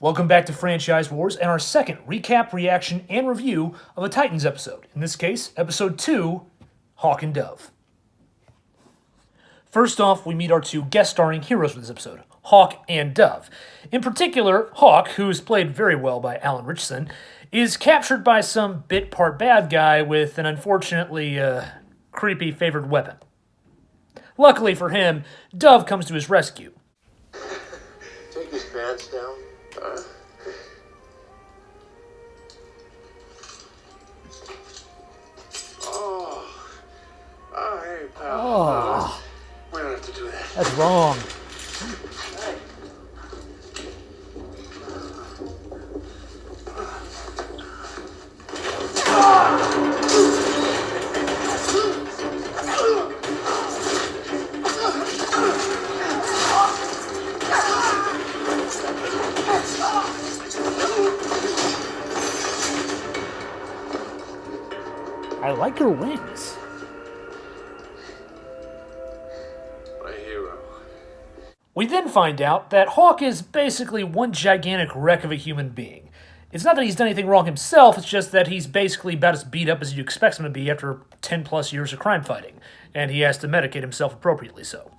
Welcome back to Franchise Wars and our second recap, reaction, and review of a Titans episode. In this case, episode 2, Hawk and Dove. First off, we meet our two guest starring heroes for this episode, Hawk and Dove. In particular, Hawk, who's played very well by Alan Ritchson, is captured by some bit part bad guy with an unfortunately creepy favored weapon. Luckily for him, Dove comes to his rescue. Take his pants down. Hey, pal. Oh, We don't have to do that. that's wrong. Hey. I like her wings. My hero. We then find out that Hawk is basically one gigantic wreck of a human being. It's not that he's done anything wrong himself, it's just that he's basically about as beat up as you expect him to be after 10 plus years of crime fighting, and he has to medicate himself appropriately so.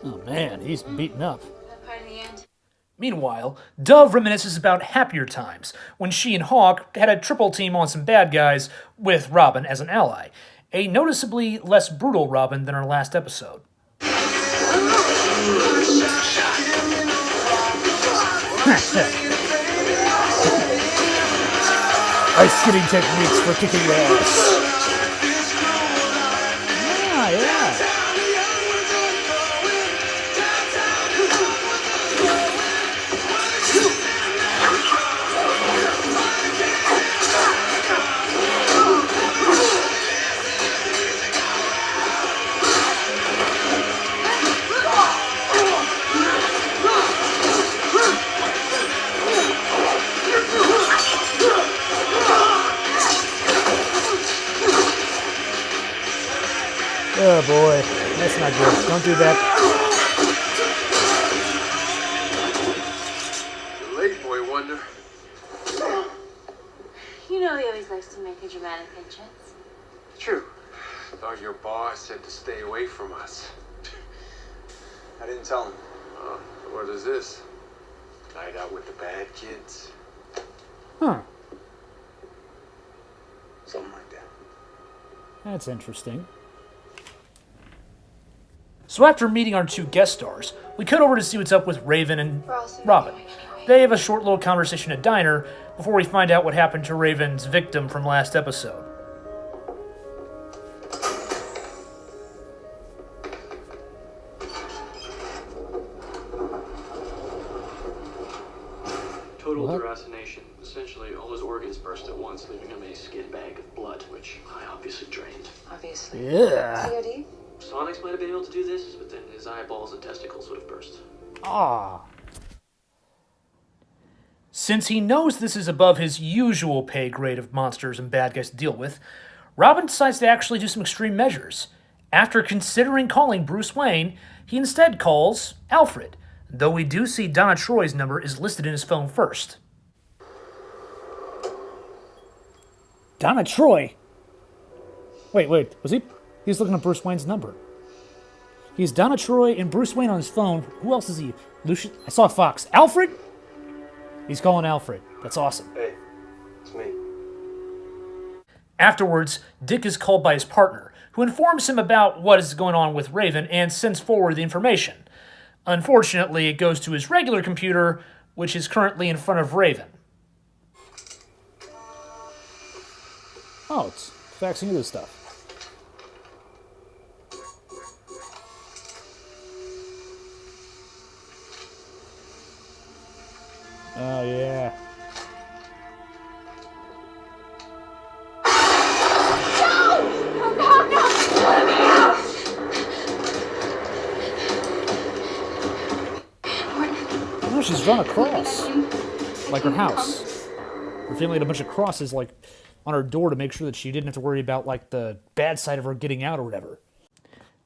Oh man, he's beaten up. Meanwhile, Dove reminisces about happier times, when she and Hawk had a triple team on some bad guys, with Robin as an ally. A noticeably less brutal Robin than our last episode. Ice skating techniques for kicking your ass. Yeah. Oh boy, that's not good. Don't do that. You're late, boy wonder. You know he always likes to make a dramatic entrance. True. Thought your boss said to stay away from us. I didn't tell him. Oh, so what is this? Night out with the bad kids? Huh. Something like that. That's interesting. So after meeting our two guest stars, we cut over to see what's up with Raven and Robin. They have a short little conversation at a diner before we find out what happened to Raven's victim from last episode. Total deracination. Essentially, all his organs burst at once, leaving him a skid bag of blood, which I obviously drained. Obviously. Yeah. COD? Sonics might have been able to do this, but then his eyeballs and testicles would have burst. Ah. Since he knows this is above his usual pay grade of monsters and bad guys to deal with, Robin decides to actually do some extreme measures. After considering calling Bruce Wayne, he instead calls Alfred, though we do see Donna Troy's number is listed in his phone first. Donna Troy? Wait, was he? He's looking at Bruce Wayne's number. He's Donna Troy and Bruce Wayne on his phone. Who else is he? Lucian? I saw Fox. Alfred? He's calling Alfred. That's awesome. Hey, it's me. Afterwards, Dick is called by his partner, who informs him about what is going on with Raven and sends forward the information. Unfortunately, it goes to his regular computer, which is currently in front of Raven. Oh, it's faxing you this stuff. Oh, yeah. Oh, she's drawn a cross. Like her house. Her family had a bunch of crosses, like, on her door to make sure that she didn't have to worry about, like, the bad side of her getting out or whatever.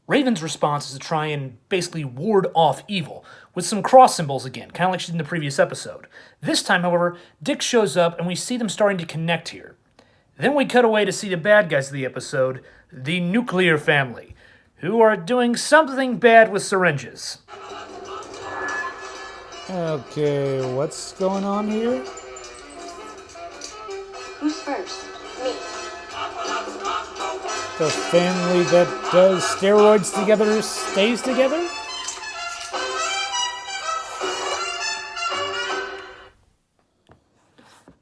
Raven's response is to try and basically ward off evil, with some cross symbols again, kind of like she did in the previous episode. This time, however, Dick shows up and we see them starting to connect here. Then we cut away to see the bad guys of the episode, the nuclear family, who are doing something bad with syringes. Okay, what's going on here? Who's first? Me. The family that does steroids together stays together?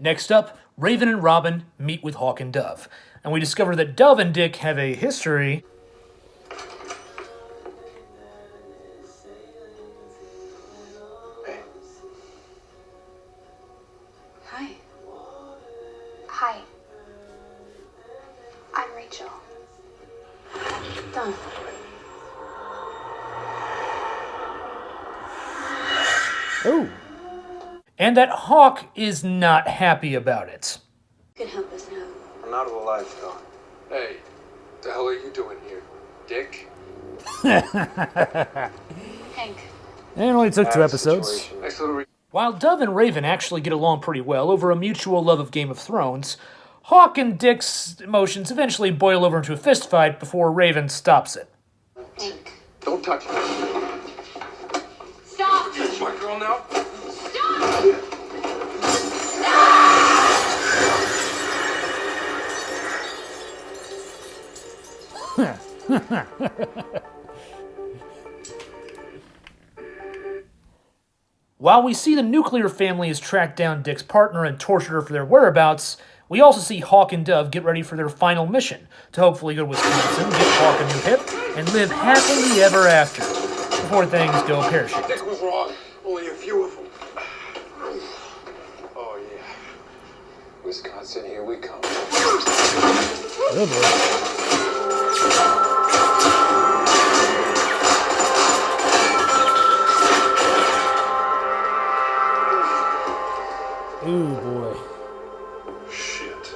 Next up, Raven and Robin meet with Hawk and Dove, and we discover that Dove and Dick have a history. Hey, Hi. Hi. I'm Rachel. Done. Oh. And that Hawk is not happy about it. You can help us now. I'm out of the life, though. Hey, what the hell are you doing here? Dick? Hank. It only took 2 Bad episodes. situation. Nice little While Dove and Raven actually get along pretty well over a mutual love of Game of Thrones, Hawk and Dick's emotions eventually boil over into a fistfight before Raven stops it. Hank. Don't touch me. Stop! That's my girl now? While we see the nuclear family has tracked down Dick's partner and tortured her for their whereabouts, we also see Hawk and Dove get ready for their final mission to hopefully go to Wisconsin, get Hawk a new hip, and live happily ever after before things go pear-shaped. Dick was wrong. Only a few of them. Oh, yeah. Wisconsin, here we come. Oh boy. Ooh boy. Shit.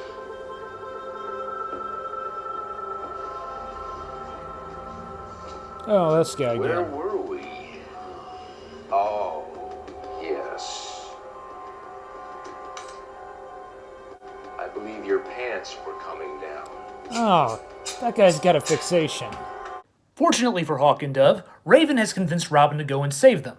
Oh, this guy Where again. were we? Oh, yes. I believe your pants were coming down. Oh, that guy's got a fixation. Fortunately for Hawk and Dove, Raven has convinced Robin to go and save them.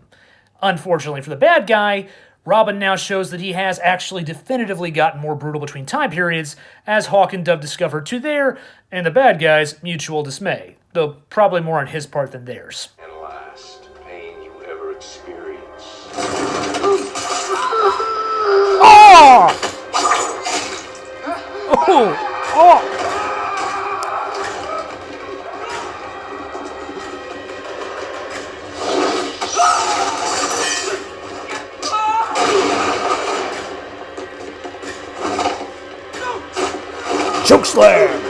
Unfortunately for the bad guy, Robin now shows that he has actually definitively gotten more brutal between time periods, as Hawk and Dove discover to their, and the bad guy's, mutual dismay, though probably more on his part than theirs. And last pain you ever experienced. Oh! Oh! Oh! Chokeslam!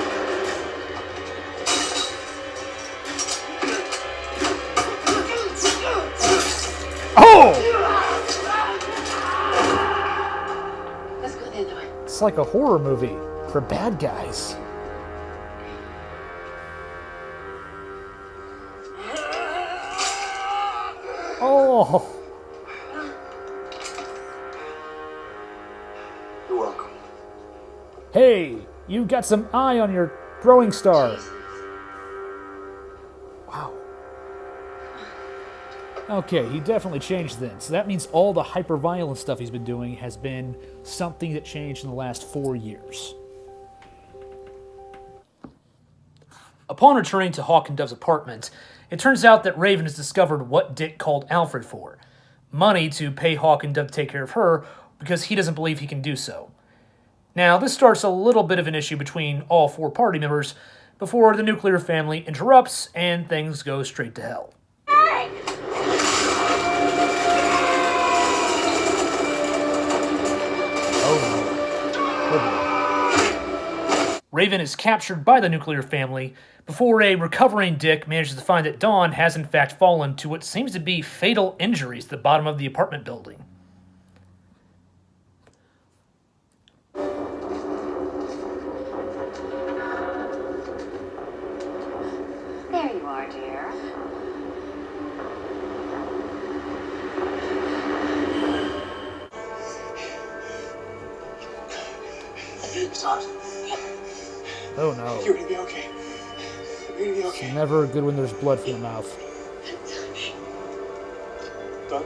Oh! Let's go the other way. It's like a horror movie for bad guys. Oh! You're welcome. Hey, you've got some eye on your throwing star. Wow. Okay, he definitely changed then. So that means all the hyper-violent stuff he's been doing has been something that changed in the last 4 years. Upon returning to Hawk and Dove's apartment, it turns out that Raven has discovered what Dick called Alfred for. Money to pay Hawk and Dove to take care of her, because he doesn't believe he can do so. Now, this starts a little bit of an issue between all 4 party members before the nuclear family interrupts and things go straight to hell. Raven is captured by the nuclear family before a recovering Dick manages to find that Dawn has in fact fallen to what seems to be fatal injuries at the bottom of the apartment building. There you are, dear. It's hot. Oh no. You're gonna be okay. You're gonna be okay. It's never good when there's blood from the mouth. Done?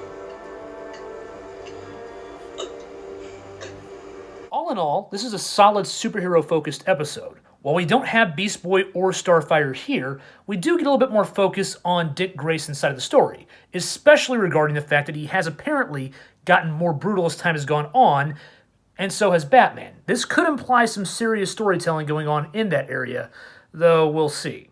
All in all, this is a solid superhero-focused episode. While we don't have Beast Boy or Starfire here, we do get a little bit more focus on Dick Grayson's side of the story, especially regarding the fact that he has apparently gotten more brutal as time has gone on, and so has Batman. This could imply some serious storytelling going on in that area, though we'll see.